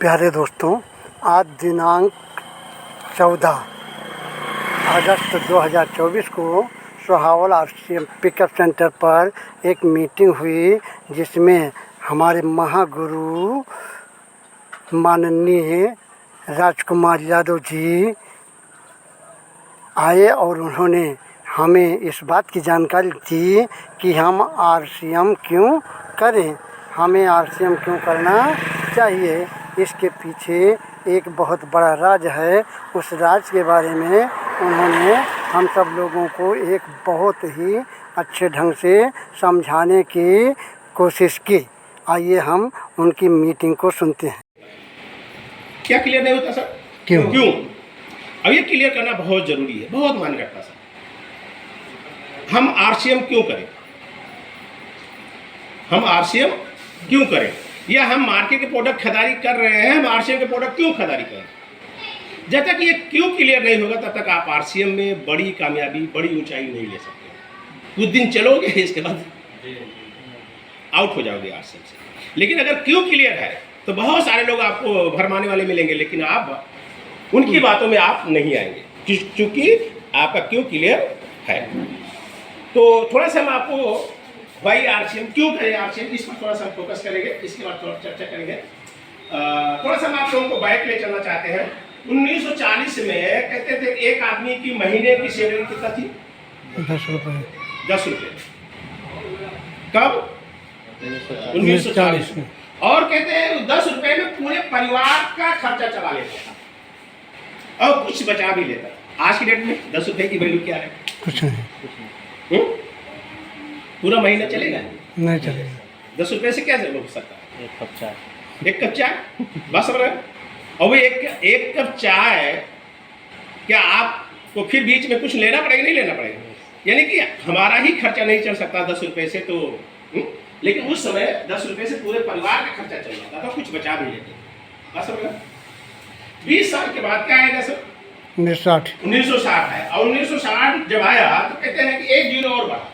प्यारे दोस्तों, आज दिनांक 14 अगस्त 2024 को सोहावल RCM पिकअप सेंटर पर एक मीटिंग हुई, जिसमें हमारे महागुरु माननीय राजकुमार यादव जी आए और उन्होंने हमें इस बात की जानकारी दी कि हम RCM क्यों करें, हमें RCM क्यों करना चाहिए। इसके पीछे एक बहुत बड़ा राज है। उस राज के बारे में उन्होंने हम सब लोगों को एक बहुत ही अच्छे ढंग से समझाने की कोशिश की। आइए हम उनकी मीटिंग को सुनते हैं। क्या क्लियर नहीं होता सर? क्यों? अब ये क्लियर करना बहुत जरूरी है, बहुत मायने रखता सर। हम RCM क्यों करें? हम RCM क्यों करें, या हम मार्केट के प्रोडक्ट खरीदारी कर रहे हैं, हम RCM के प्रोडक्ट क्यों खरीदारी करें? जब तक ये क्यों क्लियर नहीं होगा तब तक आप RCM में बड़ी कामयाबी, बड़ी ऊंचाई नहीं ले सकते। कुछ दिन चलोगे, इसके बाद आउट हो जाओगे RCM से। लेकिन अगर क्यों क्लियर है तो बहुत सारे लोग आपको भरमाने वाले मिलेंगे, लेकिन आप उनकी बातों में आप नहीं आएंगे, क्योंकि आपका क्यों क्लियर है। तो थोड़ा सा हम आपको भाई RCM क्यों करें, RCM इस पर थोड़ा सा फोकस करेंगे, इसके बाद थोड़ा चर्चा करेंगे। थोड़ा सा हम आप लोगों को बैक ले चलना चाहते हैं। 1940 में कहते थे एक आदमी की महीने की सैलरी कितना थी? 10 रुपये। 10 रुपये कब? 1940 में। और कहते हैं 10 रुपये में पूरे परिवार का खर्चा चला लेता था और कुछ बचा भी लेता। आज की डेट में 10 रुपये की वैल्यू क्या है? कुछ नहीं। पूरा महीना चलेगा? नहीं चलेगा। 10 रुपये से क्या हो सकता है? एक कप चाय। एक कप चाय बस रहे। और वो एक कप चाय क्या आपको फिर बीच में कुछ लेना पड़ेगा? नहीं लेना पड़ेगा। यानी कि हमारा ही खर्चा नहीं चल सकता 10 रुपये से तो लेकिन उस समय 10 रुपये से पूरे परिवार का खर्चा चल जाता था, कुछ बचा भी लेते। बस रहे। 20 साल के बाद क्या आएगा सर? 1960 है। और 1960 जब आया तो कहते हैं कि एक जीरो और बढ़ा,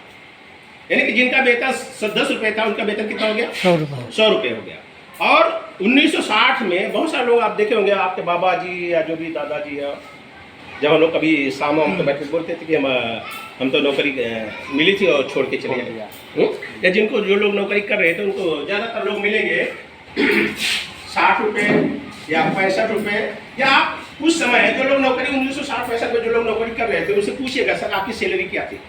यानी कि जिनका वेतन 10 रुपये था उनका वेतन कितना हो गया? 100 रुपये हो गया। और 1960 में बहुत सारे लोग आप देखे होंगे, आपके बाबा जी या जो भी दादाजी है, जब हम लोग कभी शाम हम तो बैठे बोलते थे कि हम तो नौकरी मिली थी और छोड़ के चले गए। या जिनको जो लोग नौकरी कर रहे थे उनको ज़्यादातर लोग मिलेंगे 60 रुपये या 65 रुपये। या आप उस समय जो लोग नौकरी 1960-65 में जो लोग नौकरी कर रहे थे उनसे पूछिएगा सर आपकी सैलरी क्या थी,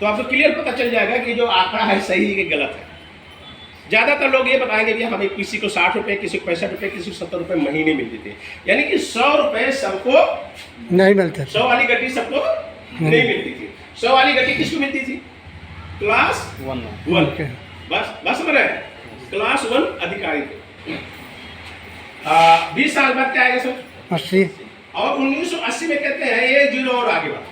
तो आपको क्लियर पता चल जाएगा कि जो आंकड़ा है सही है कि गलत है। ज़्यादातर लोग ये बताएंगे कि हमें किसी को 60 रुपये, किसी को 65 रुपये, किसी को 70 रुपये महीने मिलते थे। यानी कि 100 रुपये सबको नहीं मिलते। 100 वाली गड्डी सबको नहीं मिलती थी। 100 वाली गड्डी किसको मिलती थी? क्लास 1। बस समझ रहे हैं? क्लास 1 अधिकारी थे। 20 साल बाद क्या आएगा सर? 80। और 1980 में कहते हैं ये जीरो और आगे बढ़ा,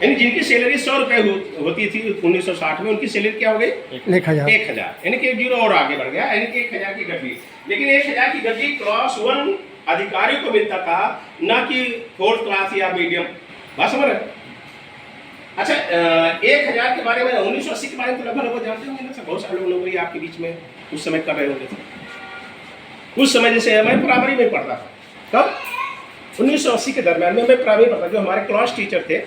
यानी जिनकी सैलरी 100 रुपये होती थी 1960 में, उनकी सैलरी क्या हो गई? 1000। यानी कि जीरो और आगे बढ़ गया, यानी कि 1000 की गड्डी। लेकिन 1000 की गड्डी क्लास 1 अधिकारी को मिलता था, ना कि 4th क्लास या मीडियम। बात समझ रहे? अच्छा, 1000 के बारे में 1980 के बारे में तो लगभग जानते होंगे ना सर। बहुत सारे लोग नौकरी आपके बीच में उस समय कर रहे होंगे। उस समय जैसे मैं प्राइमरी में पढ़ता था, कब? 1980 के दरम्यान में मैं प्राइमरी पढ़ता। जो हमारे क्लास टीचर थे,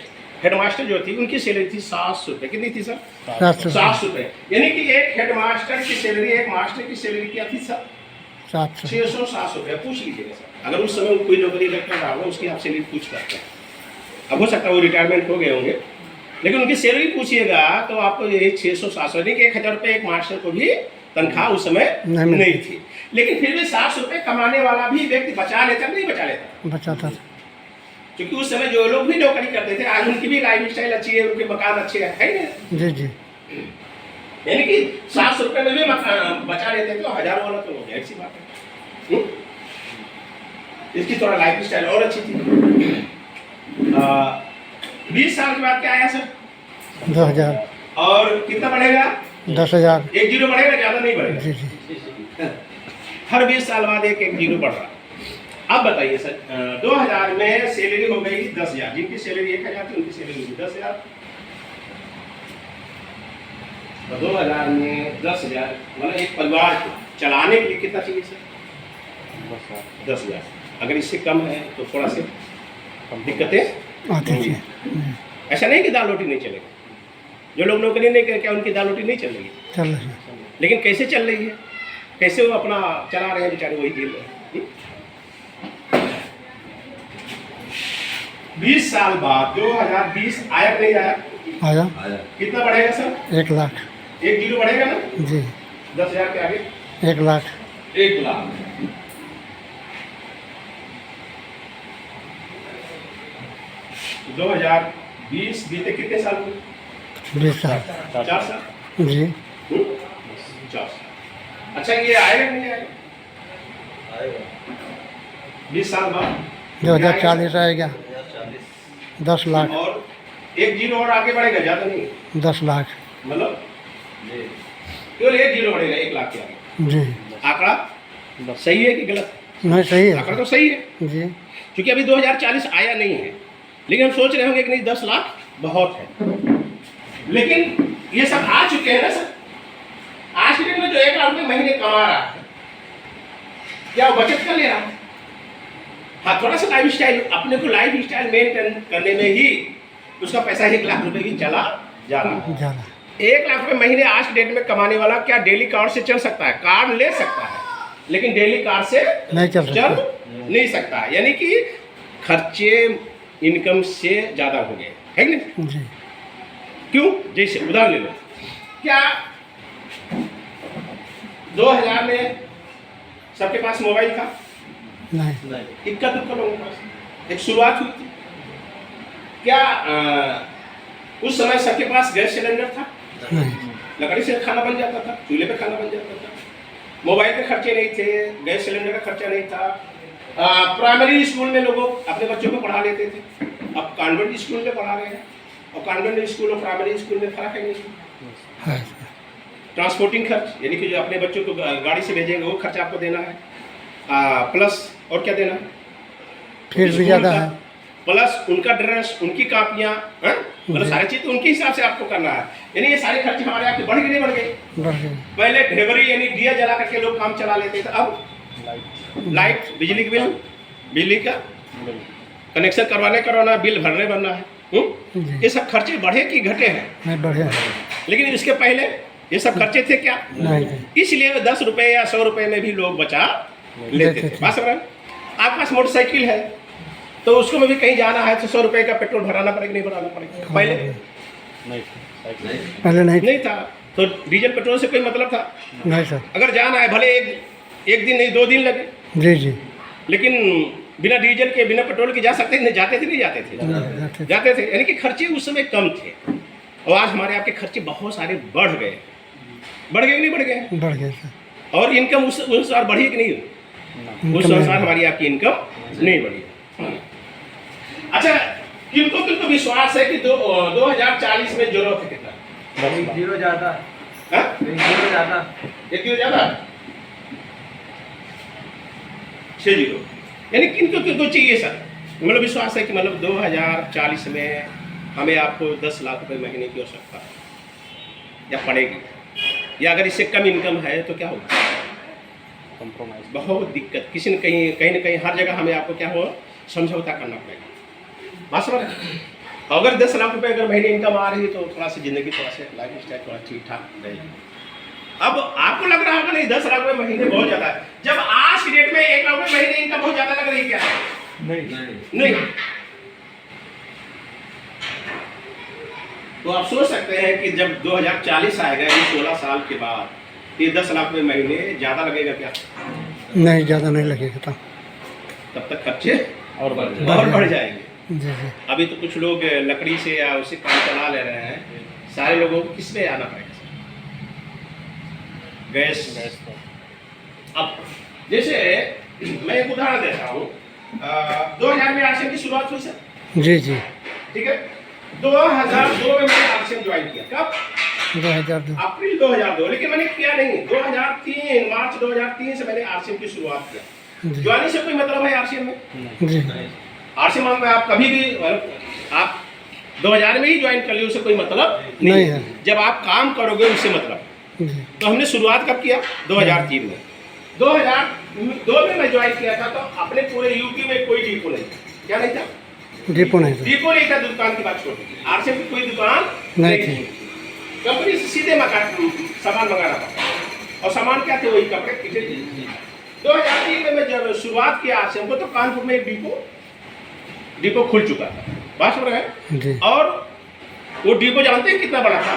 हेडमास्टर जो थी, उनकी सैलरी थी 700 रुपये। कितनी थी सर? 700 रुपये। यानी कि एक हेडमास्टर की सैलरी, एक मास्टर की सैलरी क्या थी सर? 600-700 रुपये। पूछ लीजिएगा सर, अगर उस समय कोई नौकरी कर रहा होगा उसकी आप सैलरी पूछ सकते हैं। अब हो सकता है वो रिटायरमेंट हो गए होंगे, लेकिन उनकी सैलरी पूछिएगा तो आपको ये 600-700, यानी कि 1000 रुपये एक मास्टर को भी तनख्वाह उस समय नहीं थी। लेकिन फिर भी 700 रुपये कमाने वाला भी व्यक्ति बचा लेता, नहीं बचा लेता? बचाता था। क्योंकि उस समय जो लोग भी नौकरी करते थे, आज उनकी भी लाइफ स्टाइल अच्छी है, उनके मकान अच्छे है ना? जी। यानी कि 700 रुपये में भी मकान बचा लेते थे, तो 1000 वाला तो हो गया, ऐसी बात है। इसकी थोड़ा लाइफ स्टाइल और अच्छी थी। 20 साल के बाद क्या आया सर? 2000। और कितना बढ़ेगा? 10,000। एक जीरो बढ़ेगा, ज़्यादा नहीं बढ़ेगा। जी। हर 20 साल बाद एक जीरो बढ़ रहा। अब बताइए सर, 2000 में सैलरी हो गई 10,000। जिनकी सैलरी 1000 थी उनकी सैलरी होगी 10,000। 2000 में 10,000 मतलब एक परिवार को चलाने के लिए कितना चाहिए सर? 10,000। अगर इससे कम है तो थोड़ा से दिक्कतें आती थी। ऐसा नहीं कि दाल रोटी नहीं चलेगा। जो लोग नौकरी नहीं करके उनकी दाल रोटी नहीं चल रही है, चल रही है। लेकिन कैसे चल रही है, कैसे वो अपना चला रहे हैं बेचारे, वही झेल रहे हैं। 20 साल बाद 2020 आया कि नहीं आया? आया कितना बढ़ेगा सर? 1 लाख। 1 जीरो बढ़ेगा ना जी 10,000 के आगे 1 लाख। 1 लाख। तो 2020 बीते कितने साल हुए? 20 साल। 4 साल। जी 4 साल। अच्छा ये आएगा कि नहीं आएगा? 20 साल बाद 2040 आएगा 10 लाख। और 1 जीरो और आगे बढ़ेगा, ज्यादा नहीं 10 लाख। मतलब केवल 1 जीरो बढ़ेगा 1 लाख के आगे। जी आंकड़ा सही है कि गलत? नहीं सही है। आंकड़ा तो सही है, जी क्योंकि अभी 2040 आया नहीं है, लेकिन हम सोच रहे होंगे कि नहीं 10 लाख बहुत है, लेकिन ये सब आ चुके हैं ना सर। आज के दिन में जो 1 लाख रुपये महीने कमा रहा है, क्या वो बचत कर ले रहा है? हाँ, थोड़ा सा लाइफ स्टाइल, अपने को लाइफ स्टाइल मेंटेन करने में ही उसका पैसा 1 लाख रुपए की चला जा रहा है। ज़्यादा 1 लाख रुपए महीने आज के डेट में कमाने वाला क्या डेली कार से चल सकता है? कार ले सकता है, लेकिन डेली कार से नहीं चल सकता। नहीं सकता है। यानी कि खर्चे इनकम से ज़्यादा हो गए, है कि नहीं? जी क्यों? जैसे उदाहरण ले लो, क्या 2000 में सबके पास मोबाइल था? नहीं इक्का दुक्का लोगों के पास एक शुरुआत हुई थी। क्या उस समय सबके पास गैस सिलेंडर था? नहीं लकड़ी से खाना बन जाता था, चूल्हे पे खाना बन जाता था, मोबाइल के खर्चे नहीं थे, गैस सिलेंडर का खर्चा नहीं था। प्राइमरी स्कूल में लोग अपने बच्चों को पढ़ा लेते थे, अब कॉन्वेंट स्कूल में पढ़ा रहे हैं, और कॉन्वेंट स्कूल और प्राइमरी स्कूल में फर्क है नहीं। है। ट्रांसपोर्टिंग खर्च, यानी कि जो अपने बच्चों को गाड़ी से भेजेंगे वो खर्च आपको देना है, प्लस और क्या देना है? फिर भी स्कूल ज़्यादा का, है। प्लस उनका ड्रेस, उनकी कापियाँ, मतलब सारी चीज़ तो उनके हिसाब से आपको करना है। यानी ये सारे खर्चे हमारे आपके बढ़ गए नहीं बढ़ गए? बढ़ गई। पहले ढेबरी यानी दिया जला करके लोग काम चला लेते थे, अब लाइट, बिजली के बिल, बिजली का कनेक्शन करवाना, बिल भरना है। जी। ये सब खर्चे बढ़े कि घटे हैं? नहीं बढ़िया है। लेकिन इसके पहले ये सब खर्चे थे क्या? नहीं इसलिए 10 रुपए या 100 रुपए में भी लोग बचा लेते थे। बात समझ रहे हैं? आपके पास मोटरसाइकिल है तो उसको में भी कहीं जाना है तो 100 रुपए का पेट्रोल भराना पड़ेगा, नहीं भराना पड़ेगा? पहले पहले नहीं नहीं था, तो डीजल पेट्रोल से कोई मतलब था? नहीं सर। अगर जाना है भले एक दिन नहीं 2 दिन लगे, जी जी लेकिन बिना डीजल के बिना पेट्रोल के जा सकते थे? जाते थे, नहीं जाते थे? जाते थे। यानी कि खर्चे उस समय कम थे, और आज हमारे आपके खर्चे बहुत सारे बढ़ गए कि नहीं बढ़ गए? बढ़ गए सर। और इनकम उस अनुसार बढ़ी कि नहीं? उस अनुसार हमारी आपकी इनकम नहीं बढ़ी। अच्छा, किनको विश्वास है कि 2040 में जरूरत है कितना? जीरो ज्यादा हाँ? जीरो ज्यादा 1 जीरो ज्यादा, 6 जीरो। यानी किनको चाहिए सर? मतलब विश्वास है कि मतलब 2040 में हमें आपको 10 लाख रुपए महीने की आवश्यकता है या पड़ेगी, या अगर इससे कम इनकम है तो क्या होगा? कॉम्प्रोमाइज बहुत दिक्कत, किसी न कहीं हर जगह हमें आपको क्या हो, समझौता करना पड़ेगा। बात समझ रहे हैं? अगर 10 लाख रुपए अगर महीने इनकम आ रही है तो थोड़ा सी जिंदगी, थोड़ा सा लाइफ स्टाइल थोड़ा ठीक ठाक रहेगी। अब आपको लग रहा होगा नहीं 10 लाख रुपए महीने बहुत ज़्यादा है, जब आज की डेट में 1 लाख रुपए महीने इनकम बहुत ज़्यादा लग रही है क्या? नहीं। तो आप सोच सकते हैं कि जब 2040 आएगा, यानी 16 साल के बाद, ये 10 लाख रुपए महीने ज़्यादा लगेगा क्या? नहीं ज़्यादा नहीं लगेगा तब तक खर्चे और बढ़ जाएंगे। जी जी अभी तो कुछ लोग लकड़ी से या उससे काम चला ले रहे हैं, सारे लोगों को किस पे आना पड़ेगा? गैस। अब जैसे मैं एक उदाहरण देता हूँ, 2000 में आरसीएम की शुरुआत हुई सर, जी जी ठीक है? 2002 में मैंने आरसीएम ज्वाइन किया। कब? 2002 अप्रैल 2002। लेकिन मैंने किया नहीं, 2003 मार्च 2003 से मैंने आरसीएम की शुरुआत किया। जी ज्वाइनिंग से कोई मतलब है आरसीएम में? जी आरसीएम में आप कभी भी आप 2000 में ही ज्वाइन कर लिए, उससे कोई मतलब नहीं है। जब आप काम करोगे उससे मतलब। जी तो हमने शुरुआत कब किया? 2003 में। 2002 में मैं ज्वाइन किया था, तो अपने पूरे यूपी में कोई डिपो नहीं था। क्या नहीं था? डिपो नहीं था। डिपो नहीं था। दुकान की बात छोड़ दीजिए, आरसीएम की कोई दुकान नहीं नहीं थी। कंपनी से सीधे सामान मंगाना था, और सामान क्या थे? वही कपड़े, किचन। 2003 में मैं जब शुरुआत किया आरसीएम को, तो कानपुर में एक डिपो खुल चुका था। बात हो रहा है जी। और वो डिपो जानते हैं कितना बड़ा था,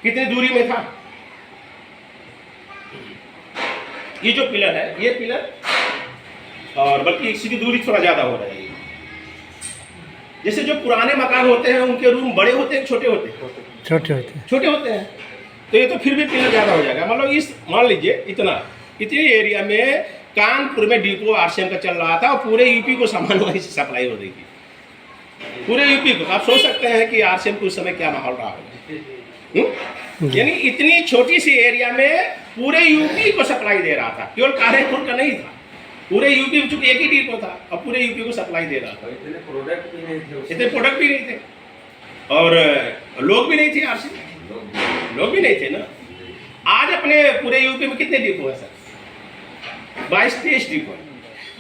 कितनी दूरी में था? ये जो पिलर है, ये पिलर, और बल्कि इसकी दूरी थोड़ा ज्यादा हो रही है। जैसे जो पुराने मकान होते हैं उनके रूम बड़े होते हैं, छोटे होते हैं? छोटे होते हैं। छोटे होते हैं। तो ये तो फिर भी पिलर ज्यादा हो जाएगा। मतलब इस मान लीजिए इतने एरिया में कानपुर में डिपो आरसीएम का चल रहा था, और पूरे यूपी को सामान वहीं से सप्लाई हो रही थी, पूरे यूपी को। आप सोच सकते हैं कि आरसीएम को उस समय क्या माहौल रहा होगा। यानी इतनी छोटी सी एरिया में पूरे यूपी को सप्लाई दे रहा था, केवल कानपुर का नहीं था, पूरे यूपी में। चूंकि एक ही डिपो था और पूरे यूपी को सप्लाई दे रहा था। इतने प्रोडक्ट भी नहीं थे, और लोग भी नहीं थे आरसीएम, लोग भी नहीं थे ना। आज अपने पूरे यूपी में कितने डिपो है सर? 22-23 डिपो है।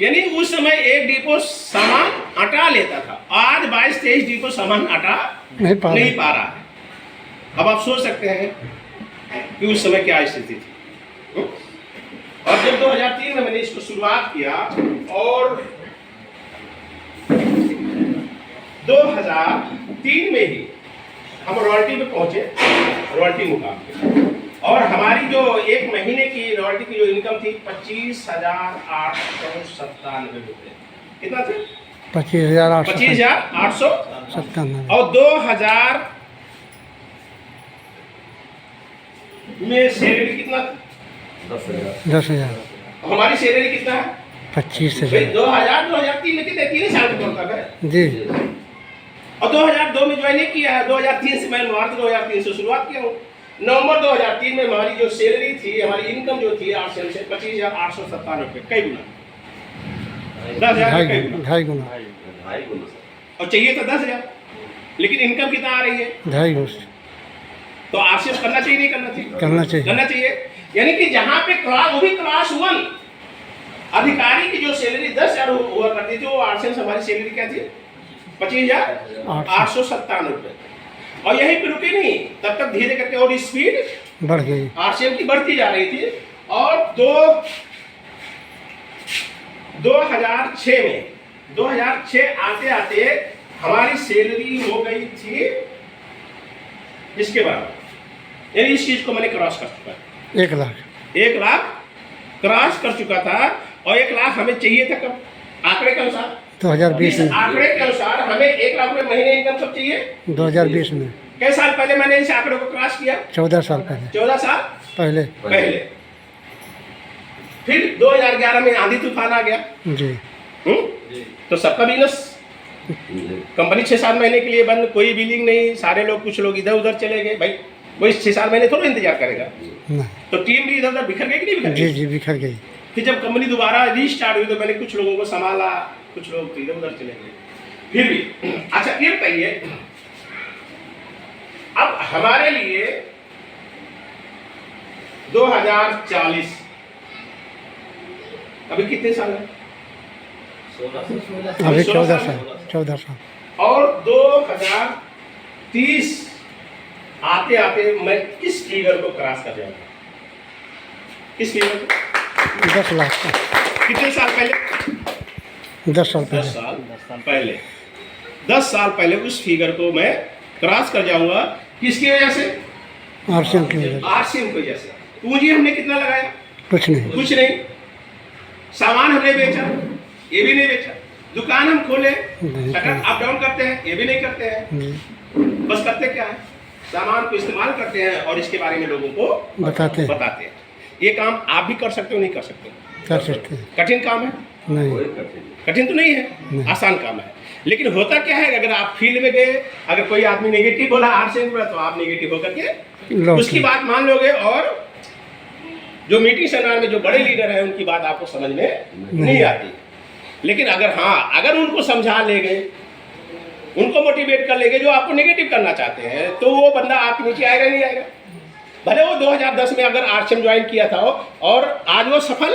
यानी उस समय एक डिपो सामान हटा लेता था, आज 22-23 डिपो सामान हटा नहीं पा रहा है। अब आप सोच सकते हैं कि उस समय क्या स्थिति थी। और जब 2003 में मैंने इसको शुरुआत किया, और 2003 में ही हम रॉयल्टी पे पहुंचे, रॉयल्टी मुकाम पे। और हमारी जो एक महीने की रॉयल्टी की जो इनकम थी 25,897 रुपये। कितना थे? 25,897। और 2000 में सैलरी कितना? 10,000। हमारी सैलरी कितना है? 25,000। 2003 में कितने? 3 साल का कॉन्ट्रैक्ट है जी। और 2002 में ज्वाइन किया है। 2003 से मैं मार्च 2003 से शुरुआत किया हूँ। नवंबर 2003 में हमारी जो सैलरी थी, हमारी इनकम जो थी आरसीएम से 25,897 रुपये। कई गुना? 10,000 कई गुना? 2.5 गुना। और चाहिए था 10,000, लेकिन इनकम कितना आ रही है? 2.5 गुना। तो आरसीएम करना चाहिए, नहीं करना चाहिए? करना चाहिए। करना चाहिए। यानी कि जहाँ पे वो भी क्लास 1 अधिकारी की जो सैलरी 10,000 हुआ करती थी, वो आरसीएम से हमारी सैलरी क्या थी? 25,897 रुपये। और यहीं पे रुके नहीं, तब तक धीरे करके और स्पीड बढ़ गई, आरसीएम की बढ़ती जा रही थी। और 2006 आते आते हमारी सैलरी हो गई थी इसके बराबर। यानी इस चीज को मैंने क्रॉस कर चुका है। 1 लाख। 1 लाख क्रॉस कर चुका था। और 1 लाख हमें चाहिए था कब? आंकड़े के अनुसार 2020 में। आंकड़े के अनुसार हमें 1 लाख रुपए महीने इनकम कब चाहिए? 2020 में। कई साल पहले मैंने इस आंकड़े को क्रॉस किया? 14 साल पहले। 14 साल पहले। फिर 2011 में आंधी तूफान आ गया जी। तो सबका बिजनेस, कंपनी 6-7 महीने के लिए बंद, कोई बिलिंग नहीं, सारे लोग, कुछ लोग इधर उधर चले गए। भाई वही 6-7 महीने थोड़ा इंतजार करेगा। नहीं। तो टीम भी इधर उधर बिखर गई कि नहीं बिखर गई? जी बिखर गई। फिर जब कंपनी दोबारा रीस्टार्ट हुई तो मैंने कुछ लोगों को संभाला, कुछ लोग इधर उधर चले गए। फिर भी अच्छा ये बताइए, अब हमारे लिए 2040 अभी कितने साल है? अभी 14 साल। और 2030 आते आते मैं किस फिगर को क्रॉस कर जाऊंगा? किस फिगर को? 10 लाख। कितने साल पहले? 10 साल पहले। 10 साल पहले उस फिगर को मैं क्रॉस कर जाऊंगा। किसकी वजह से? आरसीएम की वजह से। आरसीएम की वजह से। पूंजी हमने कितना लगाया? कुछ नहीं। कुछ नहीं। सामान हमने बेचा? ये भी नहीं बेचा। दुकान हम खोले, शटर अप डाउन करते हैं? ये भी नहीं करते हैं। बस करते क्या है? सामान को इस्तेमाल करते हैं और इसके बारे में लोगों को बताते हैं। ये काम आप भी कर सकते हो, नहीं कर सकते? कर सकते हैं। कठिन काम है? नहीं। कठिन तो नहीं है, आसान काम है। लेकिन होता क्या है, अगर आप फील्ड में गए, अगर कोई आदमी नेगेटिव बोला आरसीएम बोला, तो आप नेगेटिव होकर के उसकी बात मान लोगे, और जो मीटिंग सेमिनार में जो बड़े लीडर हैं उनकी बात आपको समझ में नहीं आती। लेकिन अगर उनको समझा ले गए, उनको मोटिवेट कर ले गए जो आपको नेगेटिव करना चाहते हैं, तो वो बंदा आप नीचे आएगा नहीं आएगा? भले वो 2010 में अगर आरसीएम ज्वाइन किया था और आज वो सफल,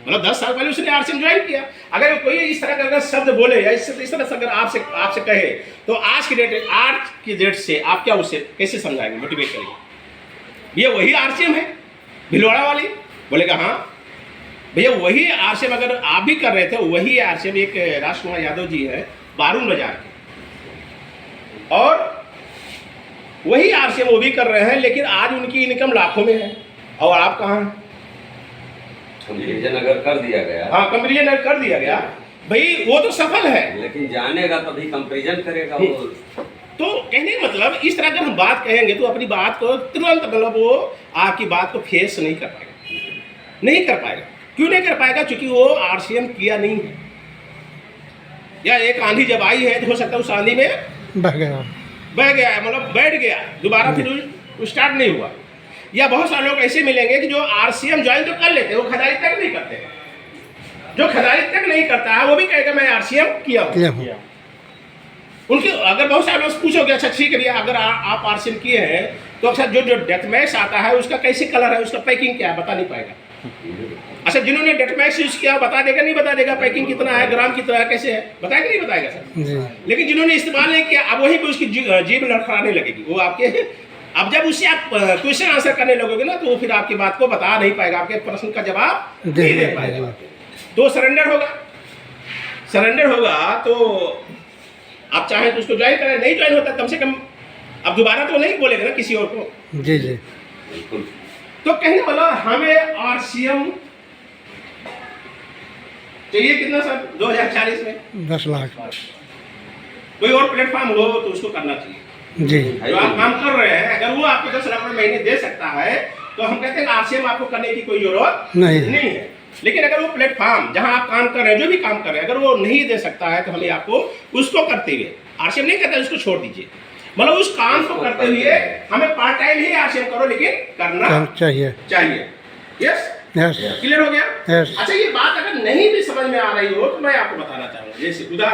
मतलब 10 साल पहले उसने आरसीएम ज्वाइन किया, अगर कोई इस तरह का अगर शब्द बोले या इस तरह से अगर आपसे कहे तो आज की डेट से आप क्या उसे कैसे समझाएंगे, मोटिवेट करेंगे? ये वही आरसीएम है भिलवाड़ा वाली? बोलेगा हाँ भैया वही आरसीएम अगर आप भी कर रहे थे, वही आरसीएम एक राजकुमार यादव जी है बारून बाजार के, और वही आरसीएम वो भी कर रहे हैं, लेकिन आज उनकी इनकम लाखों में है और आप कहाँ हैं? कंपेरिजन अगर कर दिया गया, हाँ कंपेरिजन अगर कर दिया गया, भाई वो तो सफल है, लेकिन जानेगा तभी कंपेरिजन करेगा वो। तो कहने का मतलब इस तरह अगर हम बात कहेंगे तो अपनी बात को तुरंत मतलब वो आपकी बात को फेस नहीं कर पाएगा। क्यों नहीं कर पाएगा? क्योंकि वो आरसीएम किया नहीं है, या एक आंधी जब आई है तो हो सकता है उस आंधी में बह गया है, मतलब बैठ गया, दोबारा फिर स्टार्ट नहीं हुआ। या बहुत सारे लोग ऐसे मिलेंगे कि जो आरसीएम ज्वाइन तो कर लेते हैं, वो खदारी तक नहीं करते हैं। जो खदारी तक नहीं करता है वो भी कहेगा मैं आरसीएम किया हूँ। उनके अगर बहुत सारे लोग पूछोगे अच्छा ठीक है अगर आप आरसीएम किए हैं तो अच्छा जो डेथ मैक्स आता है उसका कैसे कलर है, उसका पैकिंग क्या है, बता नहीं पाएगा। अच्छा जिन्होंने डेथ मैक्स यूज किया बता देगा नहीं बता देगा, पैकिंग कितना है, ग्राम कितना है, कैसे है, बताएगा नहीं बताएगा सर। लेकिन जिन्होंने इस्तेमाल नहीं किया अब वहीं पे उसकी जीभ लड़खड़ाने लगेगी, वो आपके अब जब उससे आप क्वेश्चन आंसर करने लगोगे ना तो वो फिर आपकी बात को बता नहीं पाएगा, आपके प्रश्न का जवाब नहीं दे पाएगा। तो सरेंडर होगा तो आप चाहें तो उसको ज्वाइन करें, नहीं ज्वाइन होता कम से कम अब दोबारा तो नहीं बोलेगा ना किसी और को। जी बिल्कुल। तो कहने वाला हमें आरसीएम चाहिए कितना सर 2040 में 10 लाख। कोई और प्लेटफॉर्म हो तो उसको करना चाहिए। जी जो आप काम कर रहे हैं अगर वो आपको 10 लाख महीने दे सकता है तो हम कहते हैं आरसीएम आपको करने की कोई जरूरत नहीं है। लेकिन अगर वो प्लेटफॉर्म जहां आप काम कर रहे हैं, जो भी काम कर रहे हैं, अगर वो नहीं दे सकता है तो हमें आपको उसको करते हुए, आरसीएम नहीं कहता उसको छोड़ दीजिए, मतलब उस काम को करते हुए हमें पार्ट टाइम ही आरसीएम करो लेकिन करना चाहिए। यस क्लियर हो गया? अच्छा ये बात अगर नहीं भी समझ में आ रही हो तो मैं आपको बताना चाहूंगा, जैसे उदाहरण